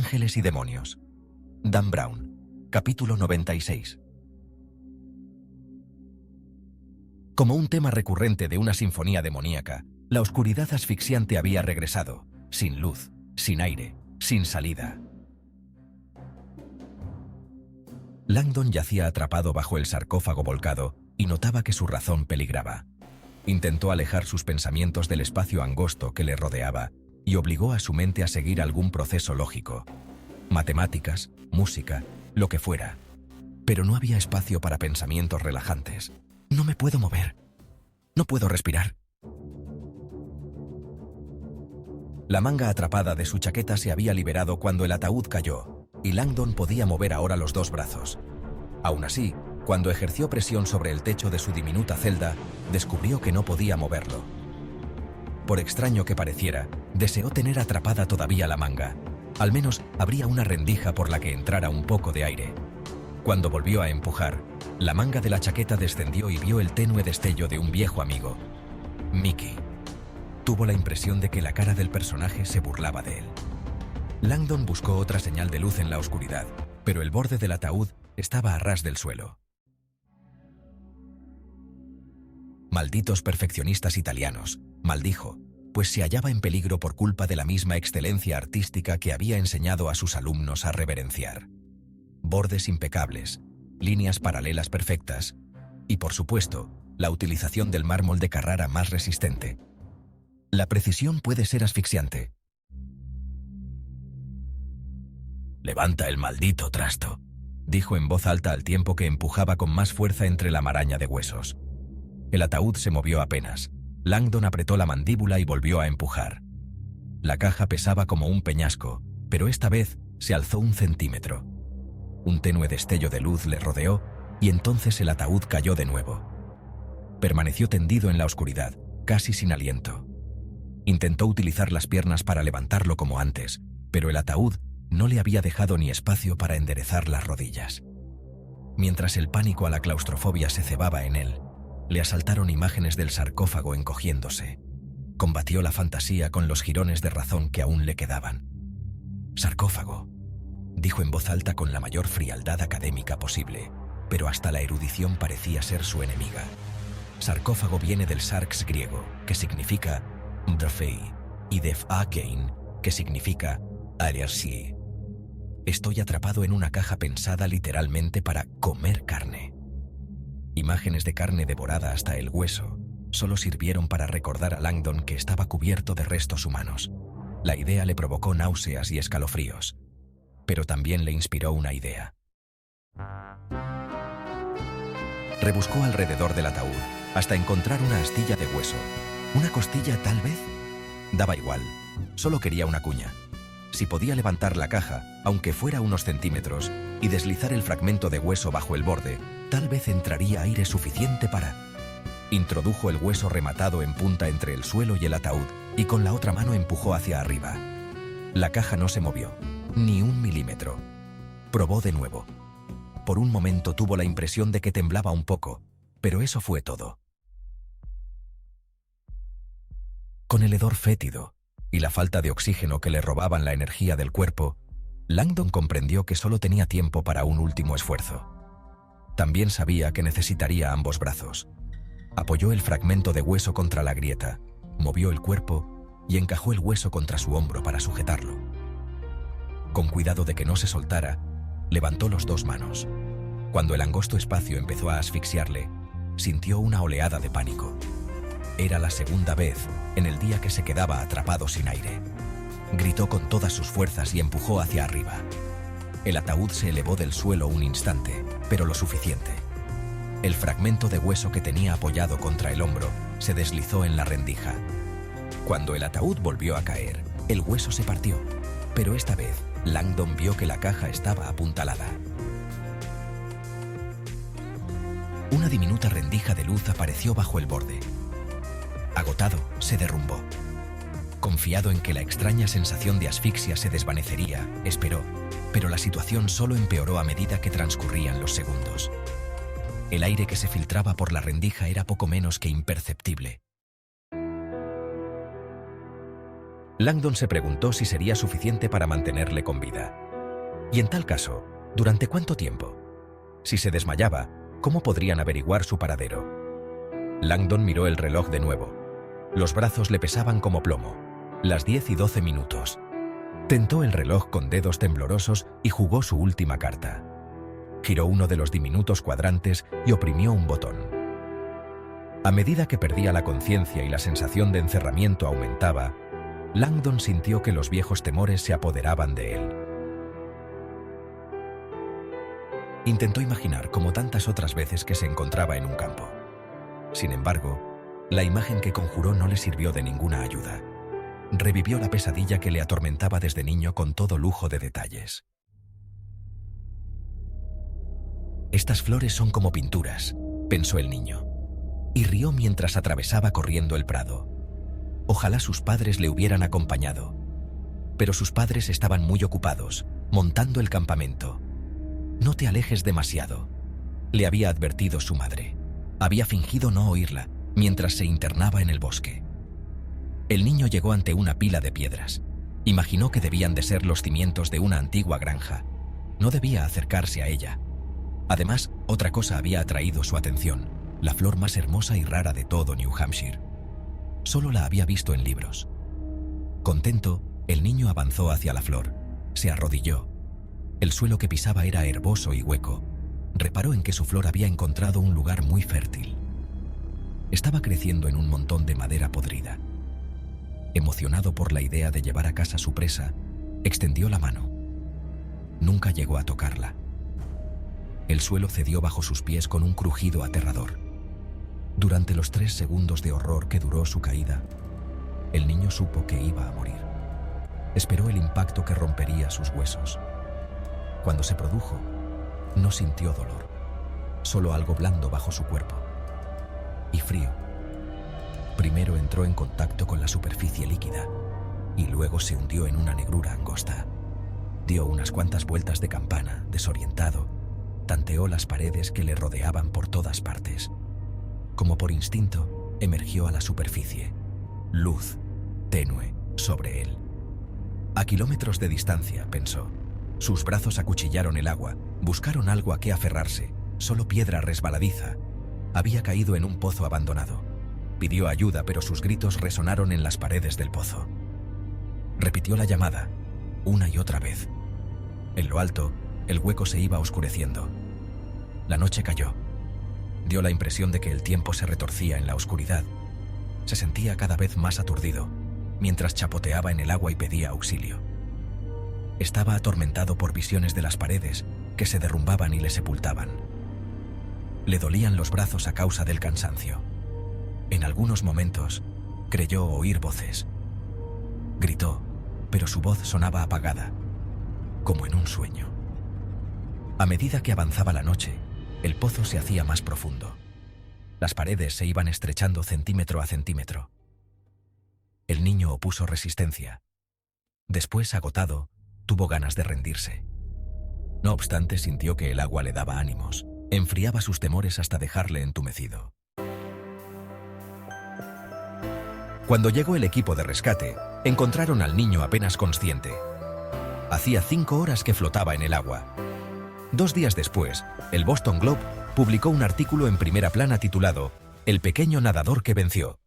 Ángeles y demonios. Dan Brown. Capítulo 96. Como un tema recurrente de una sinfonía demoníaca, la oscuridad asfixiante había regresado, sin luz, sin aire, sin salida. Langdon yacía atrapado bajo el sarcófago volcado y notaba que su razón peligraba. Intentó alejar sus pensamientos del espacio angosto que le rodeaba y obligó a su mente a seguir algún proceso lógico. Matemáticas, música, lo que fuera. Pero no había espacio para pensamientos relajantes. No me puedo mover. No puedo respirar. La manga atrapada de su chaqueta se había liberado cuando el ataúd cayó, y Langdon podía mover ahora los dos brazos. Aún así, cuando ejerció presión sobre el techo de su diminuta celda, descubrió que no podía moverlo. Por extraño que pareciera, deseó tener atrapada todavía la manga. Al menos habría una rendija por la que entrara un poco de aire. Cuando volvió a empujar, la manga de la chaqueta descendió y vio el tenue destello de un viejo amigo. Mickey. Tuvo la impresión de que la cara del personaje se burlaba de él. Langdon buscó otra señal de luz en la oscuridad, pero el borde del ataúd estaba a ras del suelo. Malditos perfeccionistas italianos, maldijo, pues se hallaba en peligro por culpa de la misma excelencia artística que había enseñado a sus alumnos a reverenciar. Bordes impecables, líneas paralelas perfectas y, por supuesto, la utilización del mármol de Carrara más resistente. La precisión puede ser asfixiante. «Levanta el maldito trasto», dijo en voz alta al tiempo que empujaba con más fuerza entre la maraña de huesos. El ataúd se movió apenas. Langdon apretó la mandíbula y volvió a empujar. La caja pesaba como un peñasco, pero esta vez se alzó 1 centímetro. Un tenue destello de luz le rodeó y entonces el ataúd cayó de nuevo. Permaneció tendido en la oscuridad, casi sin aliento. Intentó utilizar las piernas para levantarlo como antes, pero el ataúd no le había dejado ni espacio para enderezar las rodillas. Mientras el pánico a la claustrofobia se cebaba en él, le asaltaron imágenes del sarcófago encogiéndose. Combatió la fantasía con los jirones de razón que aún le quedaban. «Sarcófago», dijo en voz alta con la mayor frialdad académica posible, pero hasta la erudición parecía ser su enemiga. Sarcófago viene del sarx griego, que significa «drafei», y de «akein», que significa «alersi». Estoy atrapado en una caja pensada literalmente para comer carne. Imágenes de carne devorada hasta el hueso solo sirvieron para recordar a Langdon que estaba cubierto de restos humanos. La idea le provocó náuseas y escalofríos, pero también le inspiró una idea. Rebuscó alrededor del ataúd hasta encontrar una astilla de hueso. ¿Una costilla, tal vez? Daba igual, solo quería una cuña. Si podía levantar la caja, aunque fuera unos centímetros, y deslizar el fragmento de hueso bajo el borde, tal vez entraría aire suficiente para... Introdujo el hueso rematado en punta entre el suelo y el ataúd, y con la otra mano empujó hacia arriba. La caja no se movió, ni 1 milímetro. Probó de nuevo. Por un momento tuvo la impresión de que temblaba un poco, pero eso fue todo. Con el hedor fétido y la falta de oxígeno que le robaban la energía del cuerpo, Langdon comprendió que solo tenía tiempo para un último esfuerzo. También sabía que necesitaría ambos brazos. Apoyó el fragmento de hueso contra la grieta, movió el cuerpo y encajó el hueso contra su hombro para sujetarlo. Con cuidado de que no se soltara, levantó las 2 manos. Cuando el angosto espacio empezó a asfixiarle, sintió una oleada de pánico. Era la segunda vez en el día que se quedaba atrapado sin aire. Gritó con todas sus fuerzas y empujó hacia arriba. El ataúd se elevó del suelo un instante, pero lo suficiente. El fragmento de hueso que tenía apoyado contra el hombro se deslizó en la rendija. Cuando el ataúd volvió a caer, el hueso se partió, pero esta vez Langdon vio que la caja estaba apuntalada. Una diminuta rendija de luz apareció bajo el borde. Agotado, se derrumbó. Confiado en que la extraña sensación de asfixia se desvanecería, esperó, pero la situación solo empeoró a medida que transcurrían los segundos. El aire que se filtraba por la rendija era poco menos que imperceptible. Langdon se preguntó si sería suficiente para mantenerle con vida. Y en tal caso, ¿durante cuánto tiempo? Si se desmayaba, ¿cómo podrían averiguar su paradero? Langdon miró el reloj de nuevo. Los brazos le pesaban como plomo. Las 10:12 minutos. Tentó el reloj con dedos temblorosos y jugó su última carta. Giró uno de los diminutos cuadrantes y oprimió un botón. A medida que perdía la conciencia y la sensación de encerramiento aumentaba, Langdon sintió que los viejos temores se apoderaban de él. Intentó imaginar como tantas otras veces que se encontraba en un campo. Sin embargo, la imagen que conjuró no le sirvió de ninguna ayuda. Revivió la pesadilla que le atormentaba desde niño con todo lujo de detalles. «Estas flores son como pinturas», pensó el niño, y rió mientras atravesaba corriendo el prado. Ojalá sus padres le hubieran acompañado. Pero sus padres estaban muy ocupados, montando el campamento. «No te alejes demasiado», le había advertido su madre. Había fingido no oírla mientras se internaba en el bosque. El niño llegó ante una pila de piedras. Imaginó que debían de ser los cimientos de una antigua granja. No debía acercarse a ella. Además, otra cosa había atraído su atención, la flor más hermosa y rara de todo New Hampshire. Solo la había visto en libros. Contento, el niño avanzó hacia la flor. Se arrodilló. El suelo que pisaba era herboso y hueco. Reparó en que su flor había encontrado un lugar muy fértil. Estaba creciendo en un montón de madera podrida. Emocionado por la idea de llevar a casa su presa, extendió la mano. Nunca llegó a tocarla. El suelo cedió bajo sus pies con un crujido aterrador. Durante los 3 segundos de horror que duró su caída, el niño supo que iba a morir. Esperó el impacto que rompería sus huesos. Cuando se produjo, no sintió dolor, solo algo blando bajo su cuerpo. Y frío. Primero entró en contacto con la superficie líquida y luego se hundió en una negrura angosta. Dio unas cuantas vueltas de campana, desorientado. Tanteó las paredes que le rodeaban por todas partes. Como por instinto, emergió a la superficie. Luz, tenue, sobre él. A kilómetros de distancia, pensó. Sus brazos acuchillaron el agua, buscaron algo a qué aferrarse, solo piedra resbaladiza. Había caído en un pozo abandonado. Pidió ayuda, pero sus gritos resonaron en las paredes del pozo. Repitió la llamada, una y otra vez. En lo alto, el hueco se iba oscureciendo. La noche cayó. Dio la impresión de que el tiempo se retorcía en la oscuridad. Se sentía cada vez más aturdido, mientras chapoteaba en el agua y pedía auxilio. Estaba atormentado por visiones de las paredes que se derrumbaban y le sepultaban. Le dolían los brazos a causa del cansancio. En algunos momentos, creyó oír voces. Gritó, pero su voz sonaba apagada, como en un sueño. A medida que avanzaba la noche, el pozo se hacía más profundo. Las paredes se iban estrechando centímetro a centímetro. El niño opuso resistencia. Después, agotado, tuvo ganas de rendirse. No obstante, sintió que el agua le daba ánimos, enfriaba sus temores hasta dejarle entumecido. Cuando llegó el equipo de rescate, encontraron al niño apenas consciente. Hacía 5 horas que flotaba en el agua. 2 días después, el Boston Globe publicó un artículo en primera plana titulado «El pequeño nadador que venció».